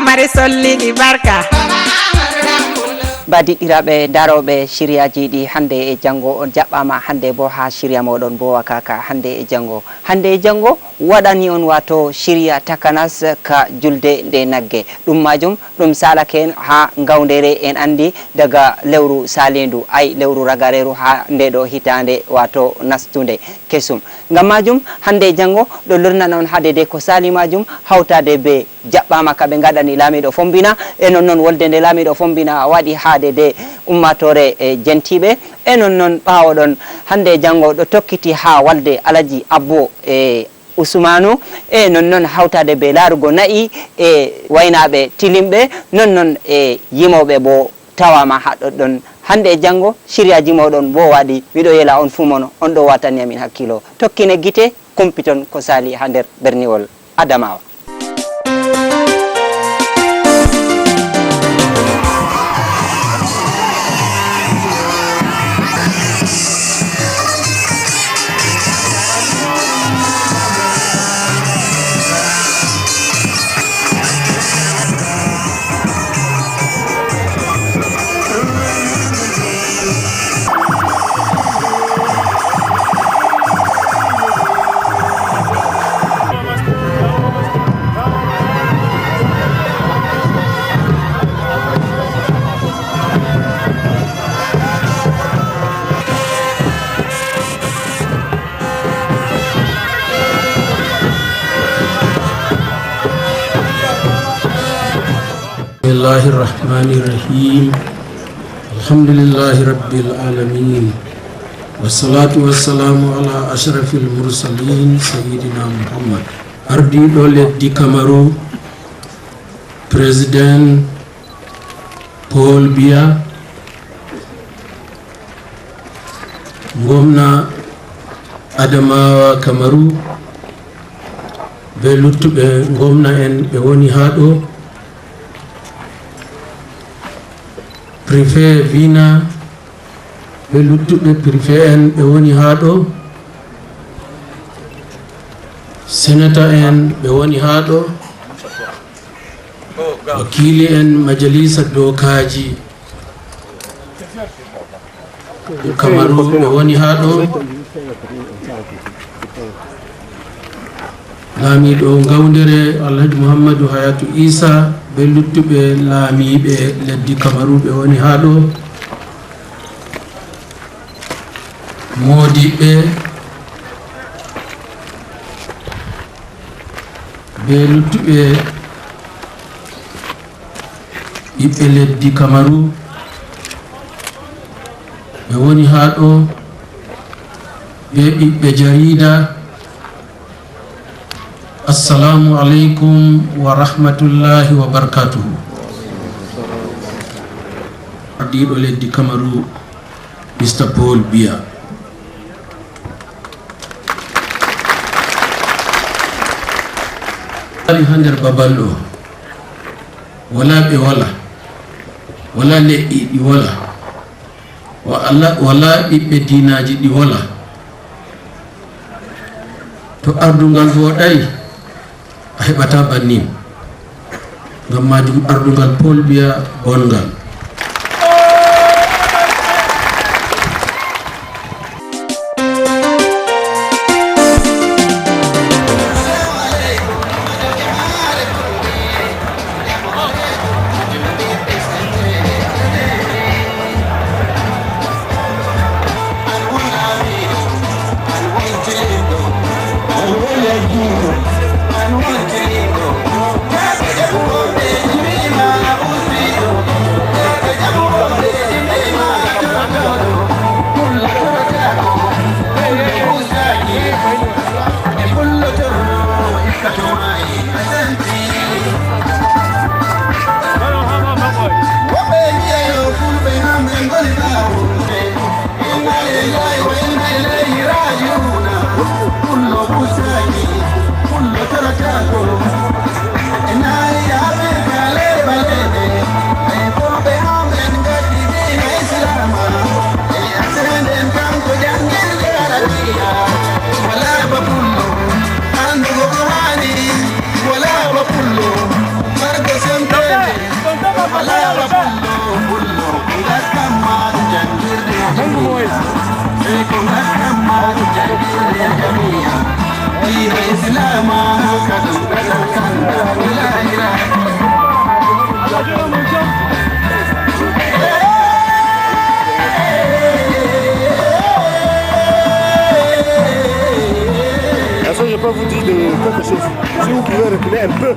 mari solliɗi barka badiɗiraɓe daroɓe siriyaji ɗi hande e janggo on jaɓɓama hande bo ha siriya moɗon bo wakaka hande e janggo waɗani on wato siriya takanas ka julde nde nagge ɗum majum ɗum salake en ha gawdere en andi daga lewru salindu ay lewru ragareru ha ndeɗo hitande wato nastude kesum ngam majum hande e janggo ɗo lornana on hade de ko sali majum hawtade be jaɓɓama kaɓe gaɗani laamiɗo fombina e non wolde nde laamiɗo fombina waɗi haade de ummatore jentiɓe e non ɓawo ɗon hande e janggo ɗo tokkiti ha walde alaji abbo e Ousmanu e non hawtade be larugo nayi e waynaɓe tilimɓe non e yimoɓe bo tawama ha ɗoɗɗon hande e janggo siriyaji moɗon bo waɗi miɗo yela on fu mono on ɗo watani amin hakkilo tokkine guite kumpiton ko sali ha nder berniwol Adamawa. Bismillahirrahmanirrahim. Alhamdulillahi rabbil alamin. Wassalatu wassalamu ala ashrafil mursalin sayyidina Muhammad. Ardiɗo leddi Kamaru President Paul Biya, Gwamna Adamawa Kamaru be luttuɓe gwamna en ɓe woni ha ɗo, préfet Vina be luttuɓe préfet en ɓe woni ha ɗo, sénateur en ɓe woni ha ɗo, wakili en majalisa dokaji Kamaru ɓe woni ha ɗo, laamiɗo gawdere Alhaji Muhammadu Hayatu Isa be luttuɓe laamiɓe leddi Kamaru ɓe woni ha ɗo, modiɓɓe be luttuɓe ɓiɓɓe leddi Kamaru ɓe woni ha ɗo, be ɓiɓɓe jarida. Assalamu alaikum wa rahmatullahi wa barakatuhu. Ardiɗo leddi Kamaru Mr. Paul Biya. Ali hander babal ɗo wala ɓe wala leɗɗi ɗi wala ɓiɓɓe dinaji ɗi wala. To ardungal voɗay a heɓata bannin, ngam majum ardungal Paul Biya bongal. Wala Je peux vous dire quelque chose. Si vous pouvez reculer un peu.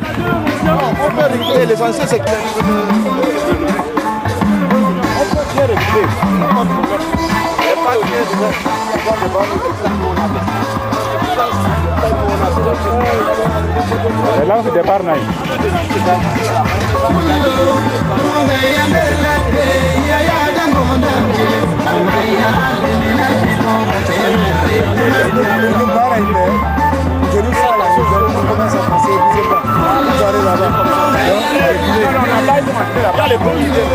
Non, on peut reculer. L'essentiel, c'est que... On peut bien reculer. Il n'y a pas de problème. Là, c'est départ, naïf. Je nous fais la chose, on commence à passer, bougez pas. Vous allez là-bas. Non, là, les bons idées.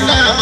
Islam,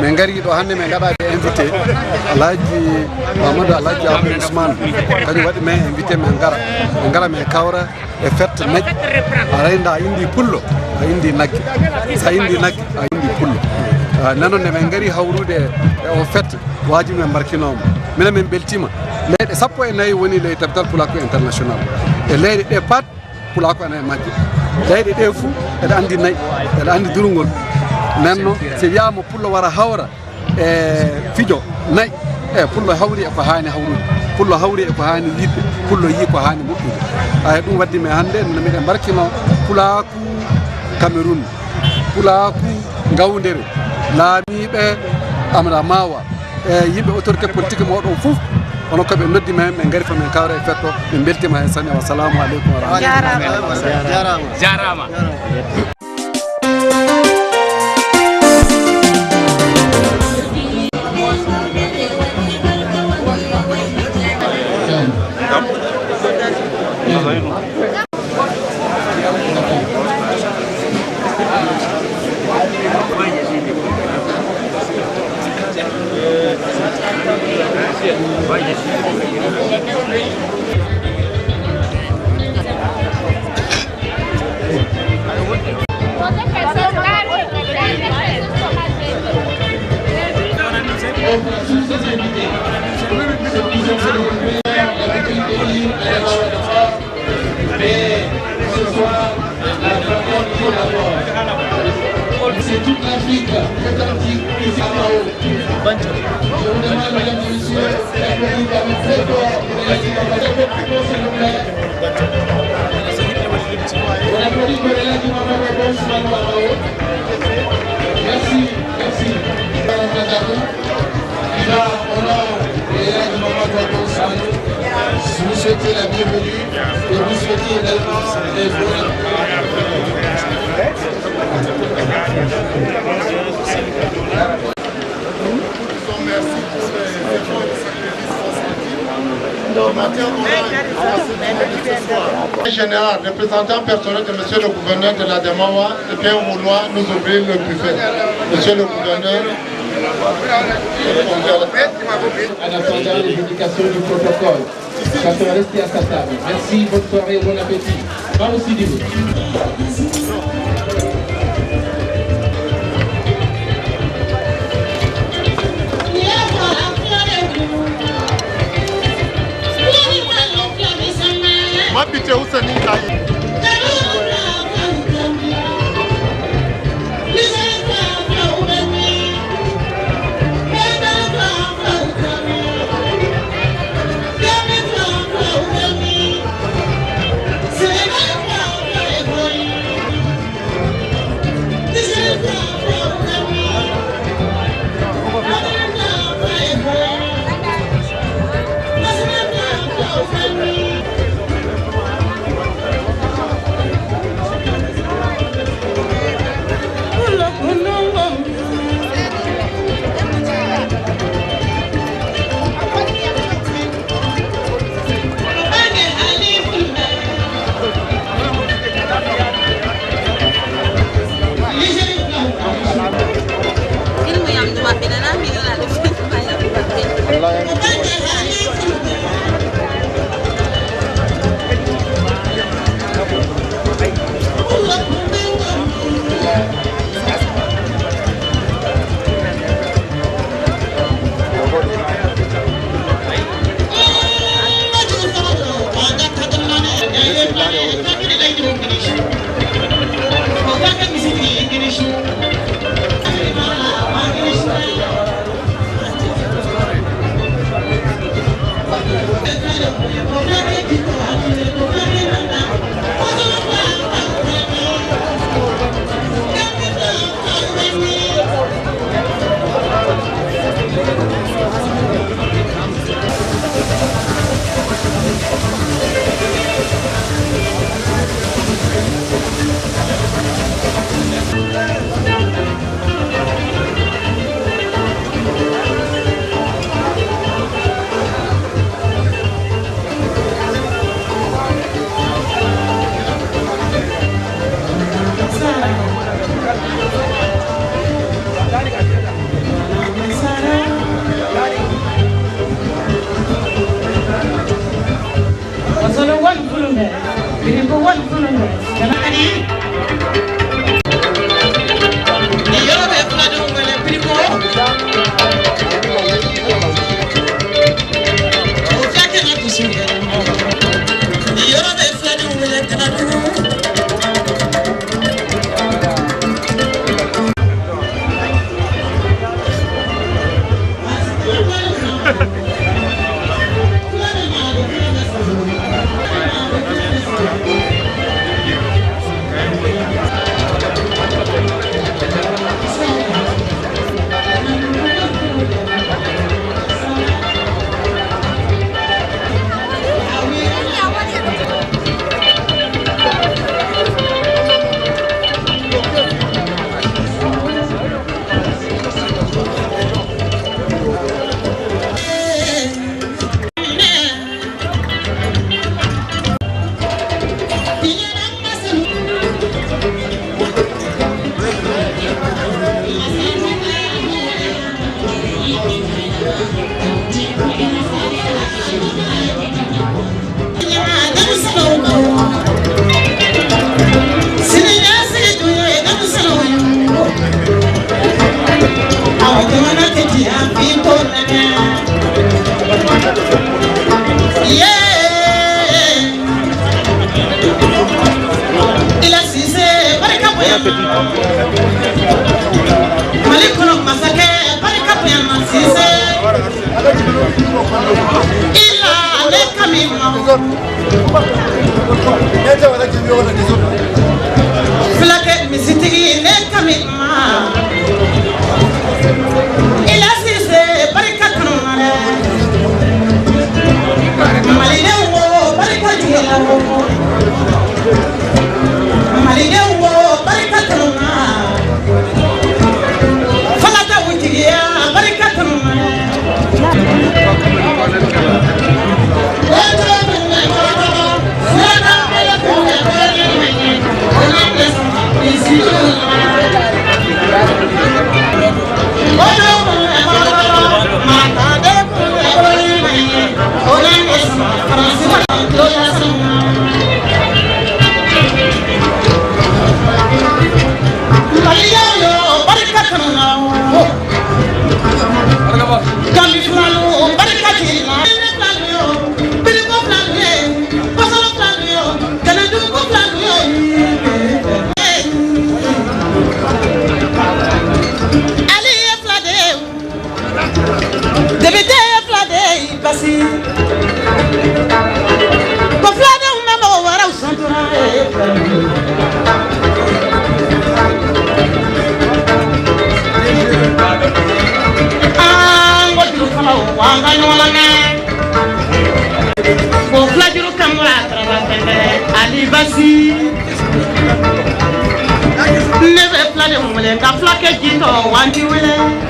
Mengari do hande men gada invité Alhaji Mamadou Alhaji Abdou Ousmane kadi wadi men invité men ngara men kawra e fête nag arenda indi pullo indi nag sa indi nag indi pullo nanon ne men ngari hawrude o fête waji men barkinoma minen men beltima leyde sappo e nayi woni ley capital Pulako international e leyde de pat Pulako ene majji leyde de fu ede andi nayi ede andi durungol nanno se yama pullo wara hawra e fijo nayi e pullo hawri e ko hani hawrude pullo hawri e ko hani yidde pullo yi ko hani muddude ay dum waddi me hande no miden barkino Pulaku Cameroun Pulaku Gawdere laamiɓe amra mawa e yimɓe autorité politique moɗon fof ono ko ɓe noddi men ɓe ngari fa men kawra e fetto ɓe beltima hen sanne wassalamu aleykum wa rahmatullahi jarama C'est toute l'Afrique atlantique ici en haut. Je vous demande, mesdames et messieurs, d'applaudir avec très fort s'il vous plaît. On applaudit pour l'élève du Mamadou Ousmane en haut. Merci, merci. Il va honorer l'élève du Mamadou Ousmane. Vous souhaitez la bienvenue et vous souhaitez également les bonnes. Général, représentant personnel de monsieur le gouverneur de la Demawa, de bien vouloir nous ouvrir le buffet. Monsieur le gouverneur. En attendant les indications du protocole, chacun reste à sa table. Merci, bonne soirée, bon appétit. Va aussi dire. Malikono masake barika pema sise ila le kamima flake misitigi le kamima ila sise barika kanumare malide wo barika jila wo malide wo barika kanumare Never plan a woman, a flack a gin or one you will.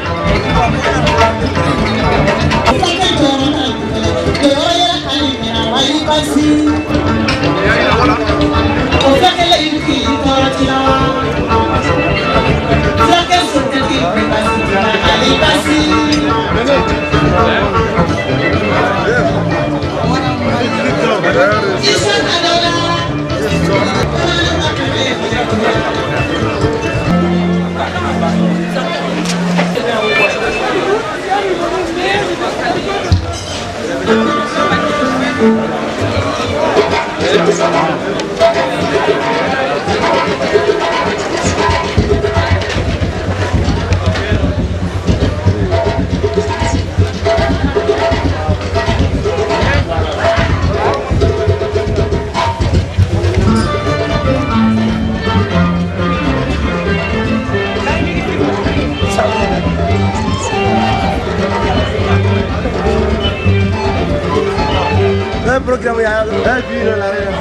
Programa ya video la arena.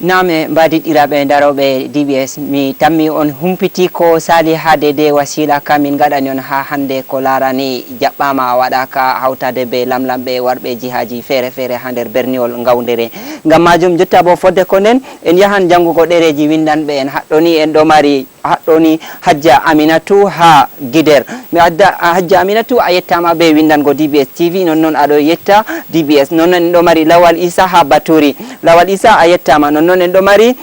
Name mbadiɗiraɓe daroɓe DBS mi tammi on humpiti ko sali hade de wasila kamin gaɗani on ha hande ko larani jaɓɓama waɗaka hawtade be lamlamɓe warɓe jihaji feere feere ha nder berniwol gawdere ngam majum jotta bo fodde ko nden en yahan jangugo ɗereji windanɓe en haɗɗoni en ɗo mari haɗɗoni Hajja Aminatu ha Gider mi adda Hajja Aminatu a yettama be windango DBS TV non aɗo yetta DBS non en ɗo mari Lawal Isa ha Baturi Lawal Isa a yettama non en ɗo mari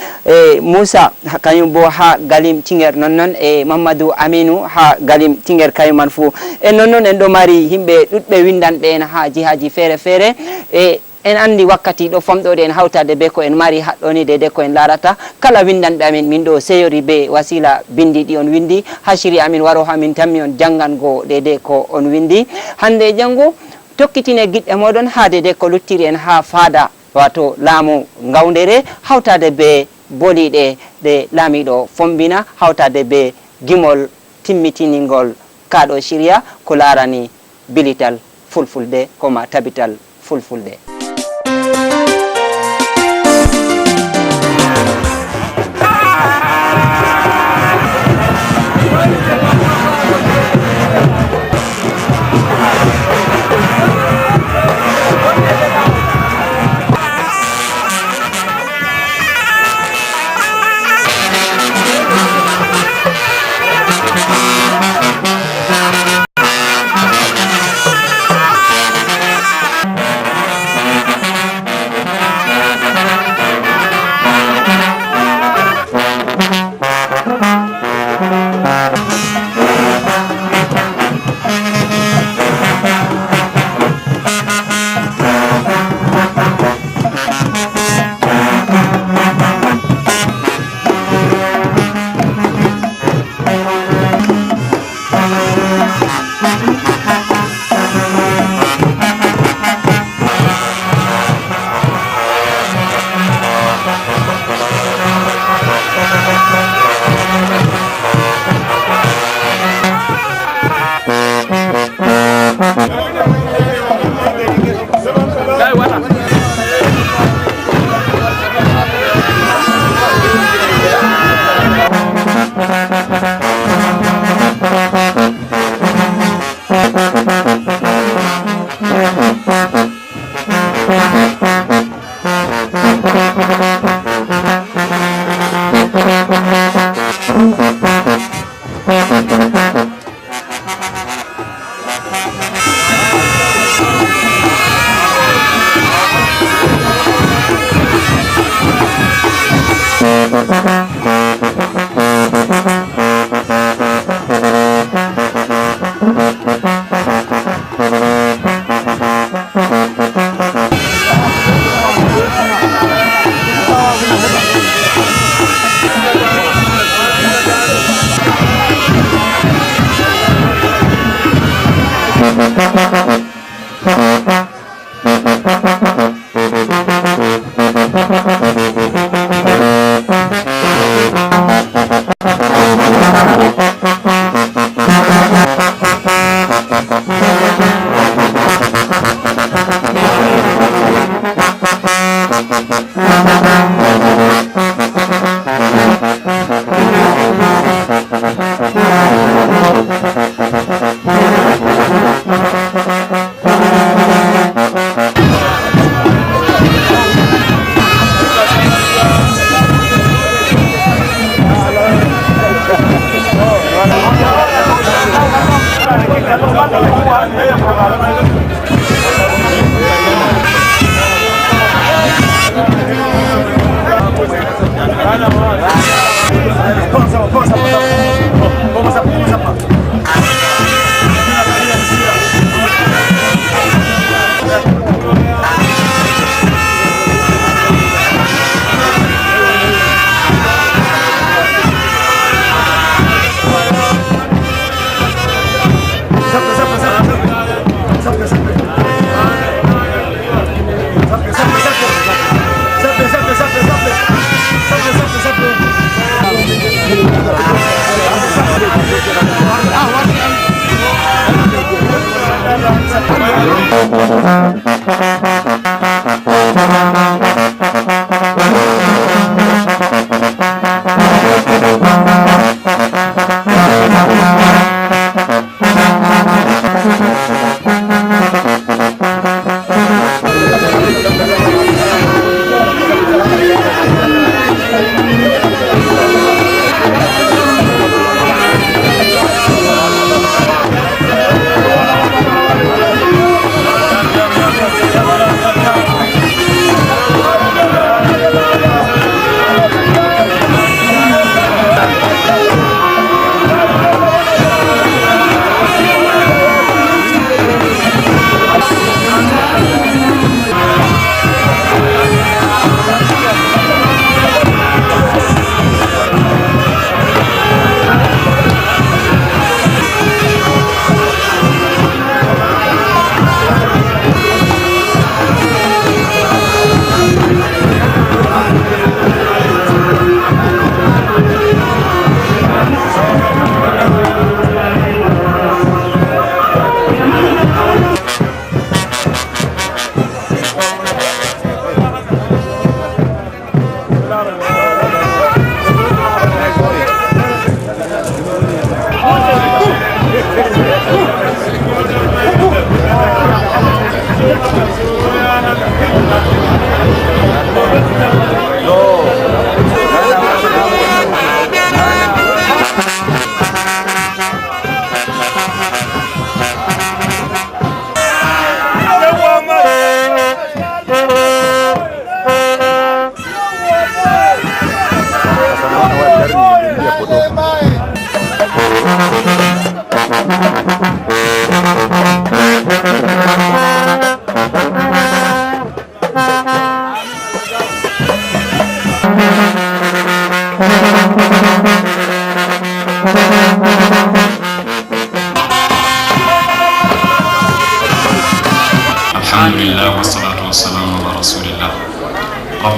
Musa kañum bo ha Galim Tinger non e Mamadou Aminou ha Galim Tinger kayuman fu e non en ɗo mari himɓe ɗuɗɓe windanɓe en ha jihaji feere feere e en andi wakkati ɗo famɗode en hawtade be ko en mari haɗɗoni dede ko en larata kala windanɓe amin min ɗo seyori be wasila bindi ɗi on windi ha shiri amin waro ha min tammi on jangango dede ko on windi hande e janggo tokkitine giɗɗe moɗon haade de ko luttiri en ha faada wato laamu ngawdere hawtade be boliɗe ɗe laamiɗo fombina hawtade be gimol timmitiningol kaɗo shirya ko larani bilital fulfulde koma tabital fulfulde.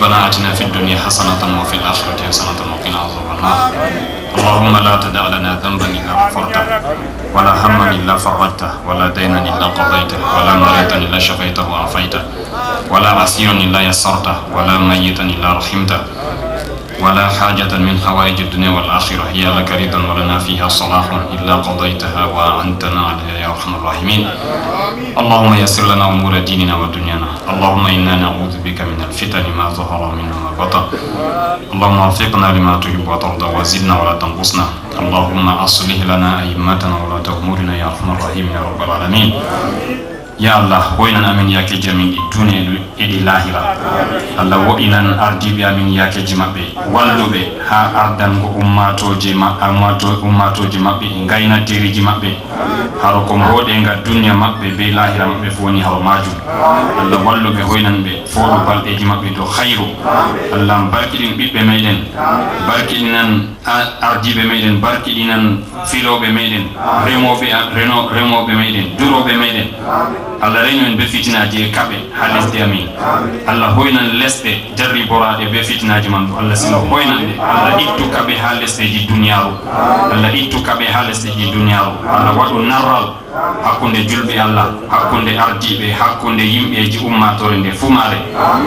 ربنا آتنا في الدنيا حسنة وفي الآخرة حسنة وقنا عذاب النار اللهم لا تدع لنا ذنبا إلا غفرته ولا هما إلا فرجته ولا دينا إلا قضيته ولا مريضا إلا شفيته وعافيته ولا عسيرا إلا يسرته ولا ميتا إلا رحمته ولا حاجة من حوائج الدنيا والآخرة هي لك رضا ولنا فيها صلاح إلا قضيتها وأعنتنا عليها يا أرحم الراحمين اللهم يسر لنا أمور ديننا ودنيانا اللهم إنا نعوذ بك من الفتن ما ظهر منها ما بطن اللهم وفقنا لما تحب وترضى وزدنا ولا تنقصنا اللهم أصلح لنا أئمتنا ولا أمورنا يا أرحم الراحمين يا رب العالمين يا الله وينن أمين ياك جميع الدنيا إلى الآخرة الله وينن أرضي بأمين ياك جماعة واللوبة ها أردن أماتو جماعة إنغاينا تيري جماعة هاركم بود إنغا الدنيا مبة بالآخرة مبة فوني هرماجو الله واللوبة وينن بفور بال جماعة دو خيرو الله باركين بميدن باركين أرضي بميدن باركين فيلو بميدن ريمو بميدن دورو بميدن Allah reyno be fitinaji kabe halesde amin Allah hoynan lesde jarri borade be fitinaji man Allah sino hoynande Allah ittu kabe halesde ji dunyaru Allah ittu kabe halesde ji dunyaru Allah wadu narral hakkunde julbe Allah hakkunde ardibe hakkunde yimbeji ummatore nde fumare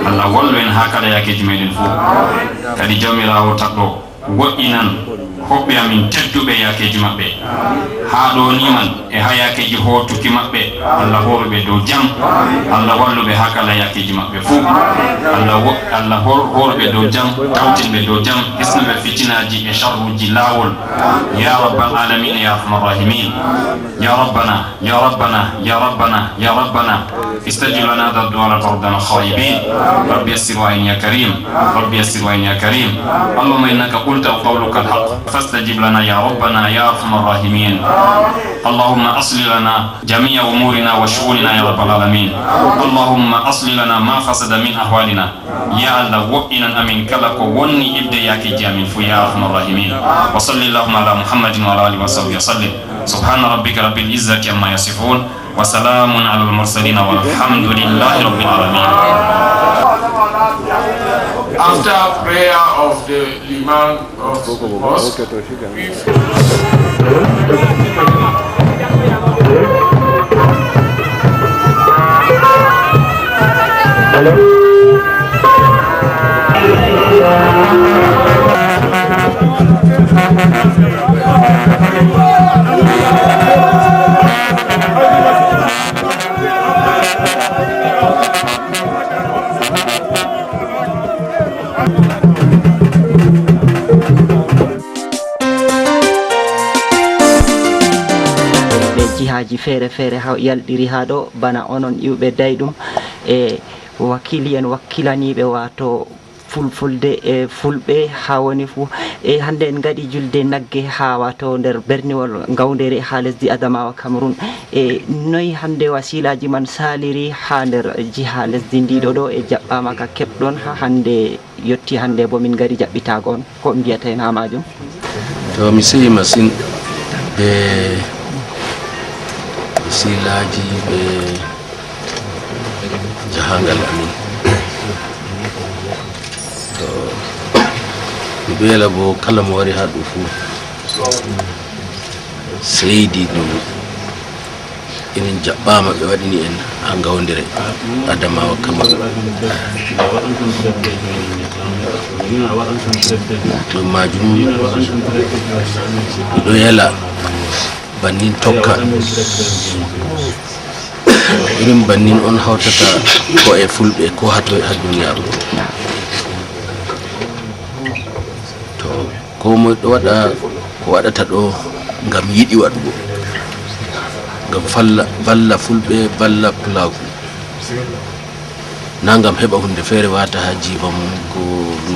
Allah wallu en hakala yakeji meden fu kadi jawmirawo tabdo wo'inan hobbe amin teddube yakeji mabbe haado ni man e hayakeji hotuki mabbe Allah horbe do jam Allah wallube hakala yakeji mabbe fu Allah horbe do jam tawtinbe do jam isnabe fitinaji e sharruji lawol ya rabbal alamin ya arhamar rahimin ya rabbana ya rabbana ya rabbana ya rabbana istajib lana du'a qardana khaybin rabbi yassir wa ya karim rabbi yassir wa ya karim allahumma innaka qulta qawluka alhaq فاستجب لنا يا ربنا يا أرحم الراحمين اللهم أصل لنا جميع أمورنا وشؤوننا يا رب العالمين اللهم أصل لنا ما فسد من أحوالنا يا الله وإنا أمين كلك وني إبدياك جامين فيا أرحم الراحمين وصلى اللهم على محمد وعلى آله وصحبه وسلم سبحان ربك رب العزة عما يصفون وسلام على المرسلين والحمد لله رب العالمين. After prayer of the Imam of the mosque, jihaji fere ha yaldiri ha do bana onon iwbe daydum e wakili en wakkilanibe wato fulfulde e fulbe ha woni fu e hande en gadi julde nagge ha wato der berniwol ngawdere ha lesdi Adamawa Cameroon e noy hande wasilaji man saliri ha der jiha lesdi ndido do e jabbama ka kebdon ha hande yotti hande bo min gari jabbitagon ko mbiyata en ha majum to mi sey masin be silaji be jahangal amin to bela bo kala mo wari hadu fu seydi dum enen jabbama be wadini en ha ngawndire Adamawa Cameroon to majum do yela bannin tokka irin bannin on hawtata ko e fulbe ko hato e duniyaru to ko mo do wada ko wadata do ngam yidi wadugo ngam balla fulbe balla pulaku nangam heba hunde fere wata ha jibam ko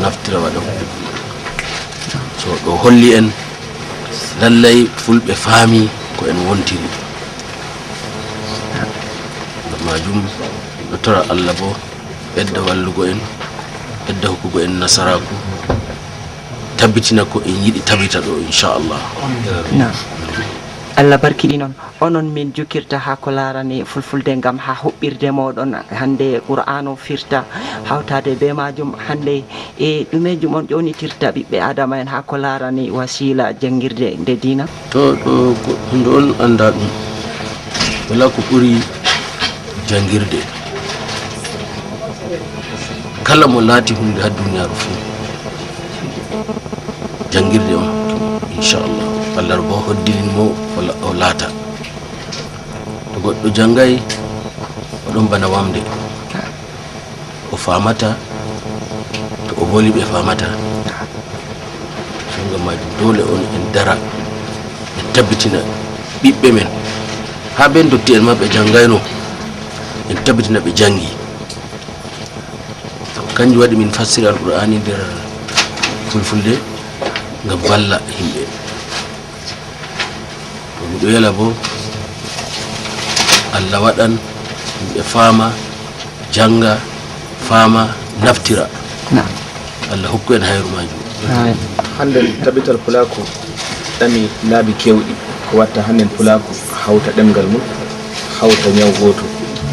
naftira wada so do holli en lallay fulbe fami ko en wontiri majum do tara Allah bo bedda wallugo en bedda hokkugo en nasaraku tabbitina ko en yidi tabita do inshallah Allah barkiɗi noon onon min jukirta ha ko larani fulfulde ngam ha huɓɓirde moɗon hande qur'an o firta hawtade be majum hande e ɗumejum on ƴonitirta ɓiɓɓe adama en ha ko larani wasila jangirde nde dina. To ɗo hunde on anda ɗum wala ko ɓuri jangirde kala mo laati hunde ha duniyaru fu jangirde on inchallah Allah bo hoddirin mo wala o laata to goɗɗo jangay oɗon bana wamde o famata to o boli ɓe famata so ngam majum dole on en dara en tabbitina ɓiɓɓe men ha ɓen dotti en ma ɓe jangayno en tabbitina ɓe jangi kanjum waɗi min fassiri alqur'ani nder fulfulde ngam balla himɓe to miɗo yala bo Allah waɗan himɓe faama janga faama naftira Allah hokku en hayru majum. hande tabital pulako ɗami laabi kewɗi ko watta hannen pulako hawta ɗemgal mum hawta ñaw goto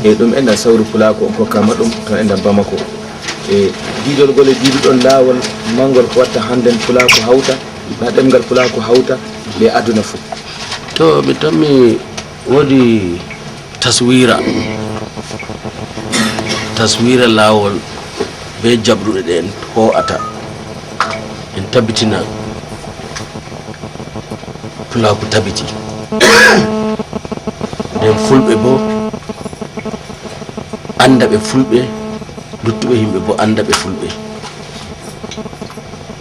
e ɗum enɗan sawru pulako on kokkama ɗum ton enɗan bamako e diidol gole diiduɗon laawol mangol ko watta handen pulako hawta na ɗemgal pulako hawta ɓe aduna fo. To mi tammi wodi taswira laawol be jabruɗe ɗe en ho'ata en tabbitina pulako tabiti nden fulɓe bo anda ɓe fulɓe luttuɓe yimɓe bo anda ɓe fulɓe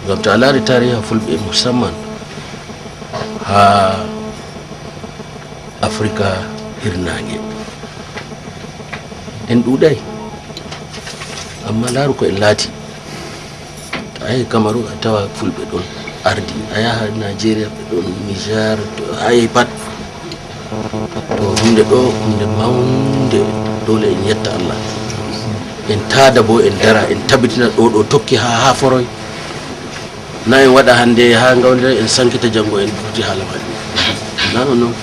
ngam to a laari tariha fulɓe musamman ha africa hirnange en ɗuɗay amma laaru ko en laati to a yahi Cameroun a tawa fulɓe ɗon ardi a yaha Nigeria ɓe ɗon Niger to a yahi pat to hunde ɗo hunde mawnde dole en yetta Allah en taada bo en dara en tabbitina ɗo ɗo tokki ha foroy na en waɗa hande ha gawde en sankita janggo en burti haala maɗi na non non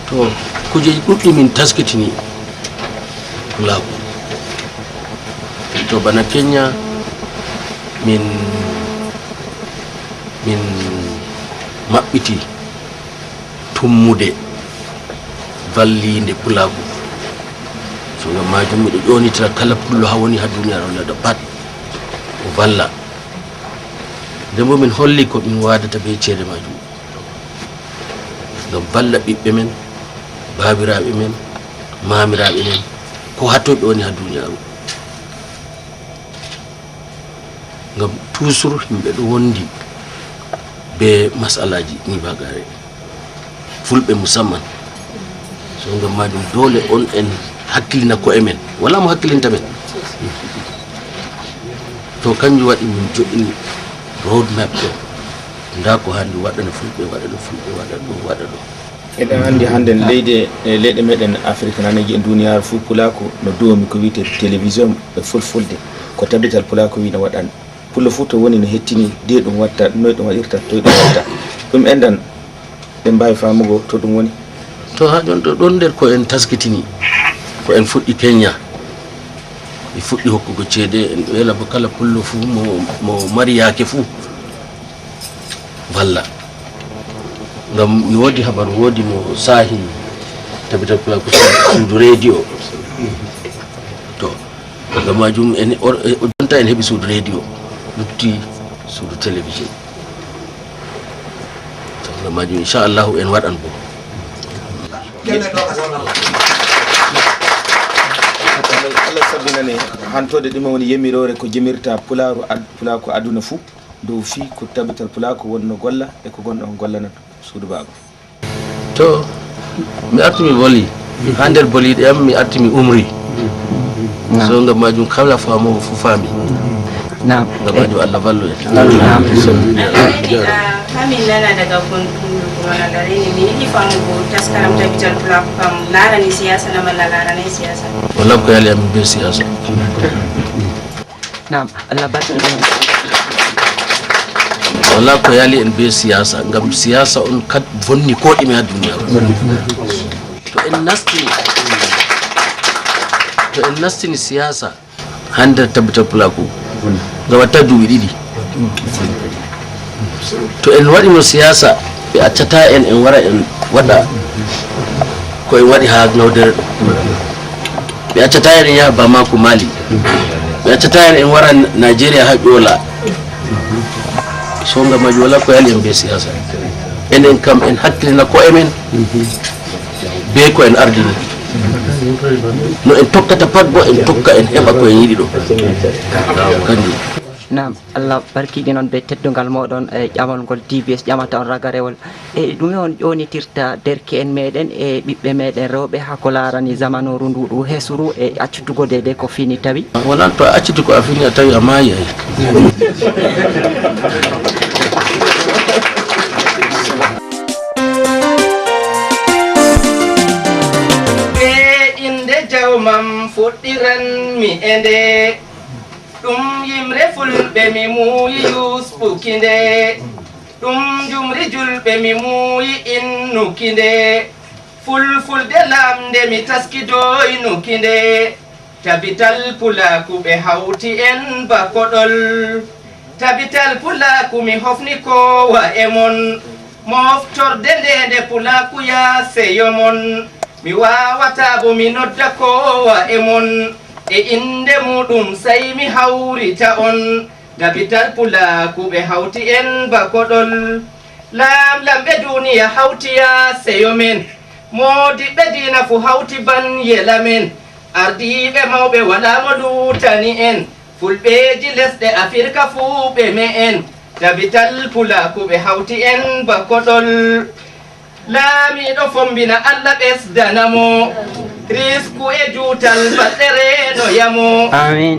to kujeji ɗuɗɗi min taskitini pulako to bana Kenya min maɓɓiti tummude vallinde pulako so ngam majum miɗo ƴonitira kala pullo ha woni ha duniyaru neɗɗo pat o valla nden bo min holli ko min wadata be ceede majum ngam balla ɓiɓɓe men babiraɓe men mamiraɓe men ko hattoɓe woni ha duniyaru ngam toujours yimɓe ɗo wondi be masalaji ni bagare fulɓe musamman so ngam majum dole on en hakkilina ko emen wala mo hakkilinta men to kanjum waɗi min joɗini road map ɗo nda ko handi waɗano fulɓe waɗa ɗo eɗen andi hande leyɗe meɗen Afrique naneji e duniyaru fu pulako no duwomi ko wiyete télévision ɓe fulfulde ko tabital pulako wi no waɗan pullo fu to woni no hettini de ɗum watta noy ɗum waɗirta toy ɗum watta ɗum enɗan ɓe mbawi famugo to ɗum woni to ha jon to ɗon nder ko en taskitini ko en fuɗɗi Kenya e fuɗɗi hokkugo ceede en wela bo kala pullo fu mo mari yaake fu walla ngam mi wodi habaru wodi mo sahi tabital pulako suudu radio to ngam majum en jonta en heɓi suudu radio lutti suudu télévision to ngam majum inchallahu en waɗan bo Allah sabbinane hantode ɗuma woni yemirore ko jemirta pulako aduna fuu dow fi ko tabital pulako wonno golla e ko gonɗo on gollanan suudu baba to mi arti mi boli ha nder boliɗe am mi arti mi umri so ngam majum kala famowo fu faami ngam majum Allah ballo kamin nana daga kuntundu kuma na gare ni mi yiɗi famugo taskaram tabital pulako kam larani siyasa na malla larani siyasa wala ko yali am be siyasa nam Allah barka wala ko yali en be siyasa ngam siyasa on kat vonni ko ɗime ha duniya to en nastini siyasa hande tabbatar pulaku ga wata duɓi ɗiɗi to en waɗino siyasa ɓe accata en wara en waɗa ko en waɗi ha nawdere ɓe accata en yaha Bamako Mali ɓe accata en wara Nigeria ha ƴoola so ngam maji wala ko yali en be siyasa enen kam en hakkilina ko emen be ko en ardini no en tokkata pat bo en tokka en heɓa ko en yiɗi ɗo kanjum. Nam Allah barkiɗi noon be teddungal moɗon e ƴamol ngol DBS ƴamata on ragarewol e ɗume on ƴonitirta derke en meɗen e ɓiɓɓe meɗen rewɓe ha ko larani zamanoru nduɗu hesuru e accutugo dede ko fini tawi wala to a accuti ko a fini a tawi a maayi ay inde jawmam fuɗɗiran mi ende ɗum yimre fulɓe mi muuyi yusɓukinde ɗum jumri julɓe mi muuyi innukinde fulfulde lamde mi taskidoy nukinde tabital pulaku ɓe hawti en bakoɗol tabital pulaku mi hofni kowa e mon moftorde ndende pulaku ya seyo mon mi wawata bo mi nodda kowa e mon e inde muɗum sai mi hawrita on dabital pulaku ɓe hawti en bakoɗol lamlamɓe duniya hawtiya seyo men modiɓɓe dina fu hawti ban yela men ardiɓe mawɓe wala mo lutani en fulɓeji lesɗe afirka fuu ɓe me en dabital pulaku ɓe hawti en bakoɗol laamiɗo fombina allah ɓesdanamo risku e juutal balɗe renoyamo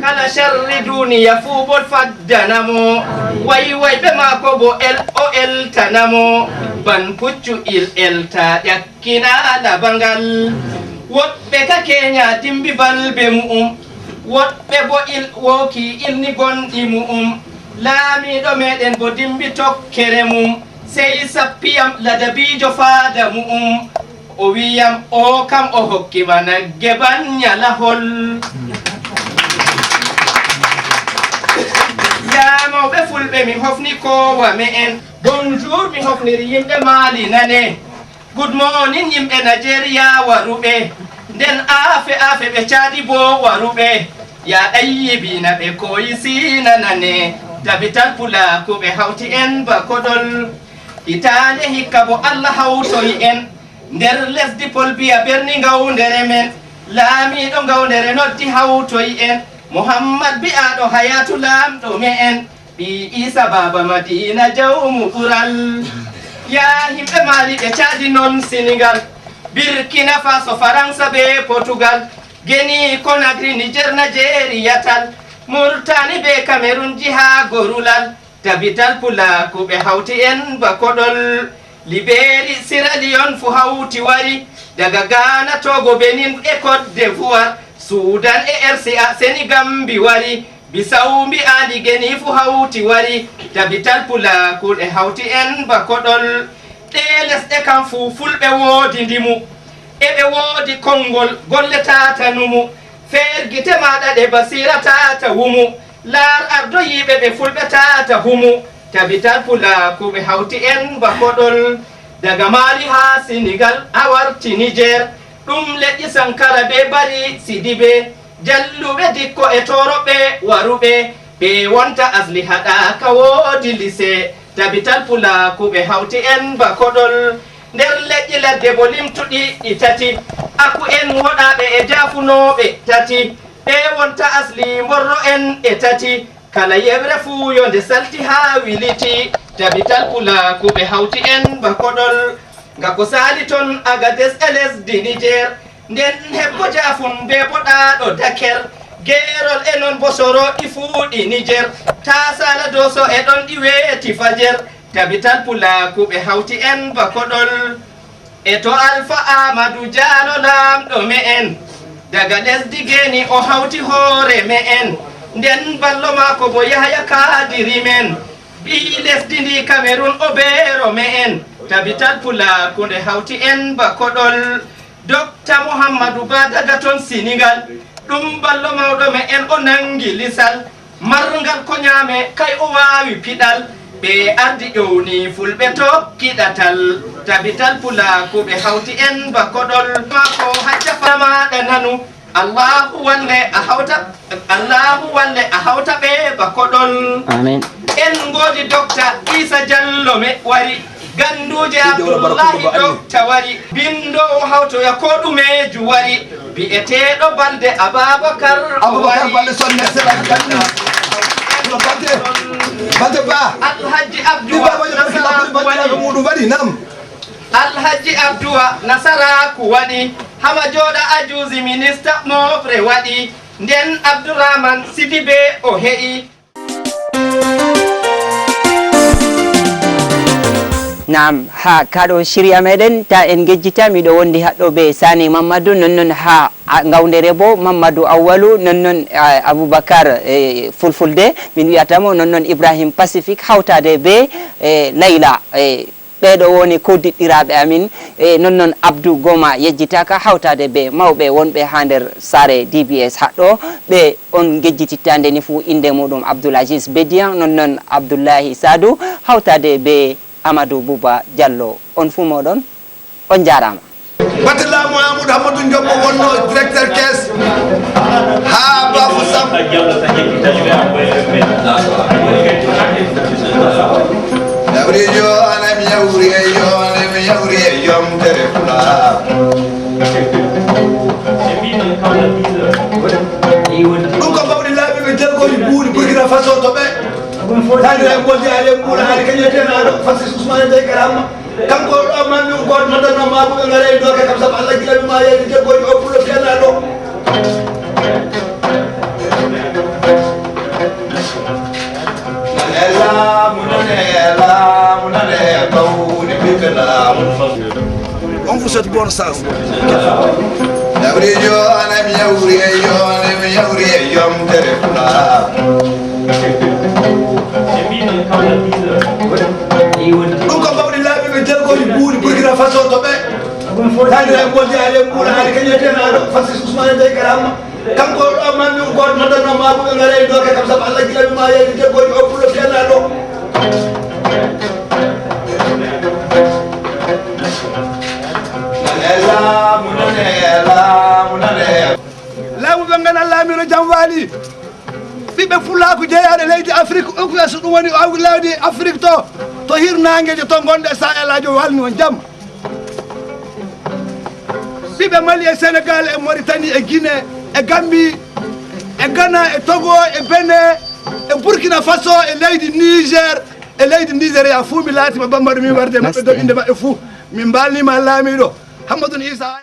kala sharri duniya fuu bol faddanamo waywayɓe maako bo o eltanamo ban puccu il elta ƴakkina labangal woɓɓe ka keña dimbi balɓe mu'um woɓɓe bo woki ilni gonɗi mu'um laamiɗo meɗen bo dimbi tokkere mum sey sappiyam ladabijo faada mu'um o wiyam o kam o hokkima nagge ban ñalahol yamawɓe fulɓe mi hofni kowa me en bonjour mi hofniri yimɓe maali nane good morning yimɓe nigeria waruɓe nden aafe ɓe caadi bo waruɓe ya ɗayyibina ɓe koyi sina nane dabital pulaku ɓe hawti en bakoɗol hitande hikka bo allah hawtoyi en nder lesdi polbiya berni ngawdere men laamiɗo ngawdere noddi hawtoyi en mouhammad bi'aɗo hayatu laamɗo me en ɓi isa baba madina jawmu ɓural ya himɓe maali ɓe caadi non sénégal burkina faso faransa be portugal geni conakry niger nigeria tal mauritanie be cameron jiha gorulal dabital pulaku ɓe hawti en bakoɗol liberi sierra leone fu hawti wari daga ghana togo benin e cote d'ivoire sudan e rca sénégambi wari bisaw mbi'andi geni fu hawti wari dabital pulaku ɗe hawti en bakoɗol ɗe lesɗe kam fu fulɓe woodi ndimu eɓe woodi konngol golle tatanumu fergite maɗa ɗe basira tata wumu laar ardoyiɓe ɓe fulɓe tata humu tabital pulaku ɓe hawti en bakoɗol daga mali ha sénégal a warti niger ɗum leƴƴi sankara be bari sidiɓe jalluɓe dikko e toroɓe waruɓe ɓe wonta asli haɗaka woodi lise tabital pulaku ɓe hawti en bakoɗol nder leƴƴi ladde bo limtuɗi ɗi tati aku en woɗaɓe e jafunoɓe tati ɓe wonta asli morro en e tati kala yewre fuu yo nde salti ha wiliti tabital pulaku ɓe hawti en bakoɗol nga ko sali toon agades e lesdi niger nden hebbo jafum be boɗaɗo daker gerol e noon bo soroɗi fuuɗi niger ta sala doso e ɗon ɗi weeti fajer tabital pulaku ɓe hawti en bakoɗol e to alpha amadou dialo lamɗo me en daga lesdi geni o hawti hoore me en nden ballo mako bo yahya kadiri men ɓi lesdi ndi Cameroun o beero me en tabital pulaku nde hawti en ba koɗol Dr Mouhammadou Ba daga toon Sénégal ɗum ballo mawɗo me en o nangi lisal marngal ko ñaame kay o waawi piɗal ɓe ardi ƴowni fulɓe to kiɗatal tabital pulaku ɓe hawti en ba koɗol mako hacca famaɗa nanu Allahu walle a hawta ɓe ba koɗol amin en ngoodi Dr Isa Diallo me wari ganduje Abdoullahi Docta wari bindowo hawtoya ko ɗumeju wari bi'eteɗo balde Ababacar balde sonne balde ba Alhaji Abdou muɗum waɗi nam Alhaji Abdou Nasaraku waɗi hama joɗa ajuzi ministre mofre waɗi nden Abdourahmane Sidibe o heƴi Naam ha kaɗo shirya meɗen ta en gejjita miɗo wondi haɗɗo be Sani Mamadou nonnon ha gawdere bo Mamadou Awwalu nonnon Aboubacar Fulfulde min wiyatamo nonnon Ibrahim Pacifique hawtade be Layla ɓeɗo woni koddiɗɗiraɓe amin nonnon Abdou Goma yejjitaka hawtade be mawɓe wonɓe ha nder sare DBS haɗɗo ɓe on gejjitittande ni fu inde muɗum Abdoul Aziz Bedian nonnon Abdoullahi Sadou hawtade be Amadou Bouba Diallo on fu moɗon on jarama batela Mouhamadou Hamadou Diombo wonno directeur caisse ha Babou Sam yawrijo anami yawriyo anami yawriyo yom tere fula ɗum ko bawɗi laaɓiɓe jelgoji ɓuuri Burkina Faso to ɓe tani ay goldi ale ɓuura hade kañetenaɗo Francis Ousmane Dey Garama kanko ɗo mami goto noddanno maɓe garay ɗo ke kam saabu Allah gilaɓe ma yeyde jelgoji o pullo fiyannaɗo on vous souhaite bonne chance yawrijo anami yawriyo anami yawriyo yom tere fula ɗum ko bawɗi laaɓiɓe jelgoji ɓuuri Burkina Faso to ɓe tani ay goldi ale ɓuura hade kañetenaɗo Francis Ousmane Dey Garama kanko ɗo mami goto noddanno maɓe garay ɗo ke kam saabu Allah gilaɓe ma yeyde jelgoji o pullo fiyannaɗo laamu ɓe gana laamiro jam waali ɓiɓɓe Fulaku jeeyaɗe leydi Afrique okuya so ɗum woni leydi Afrique to hirnagueje to gonɗe Sahel ajo walni on jaam ɓiɓɓe Mali e Sénégal e Mauritanie e Guinée e Gambie e Ghana e Togo e Benin e Burkina Faso e leydi Niger e leydi Nigéria fuu mi laatima Bambaɗo min warde maɓɓe ɗo inde maɓɓe fuu min mbalnima laamiɗo Hammadou Isa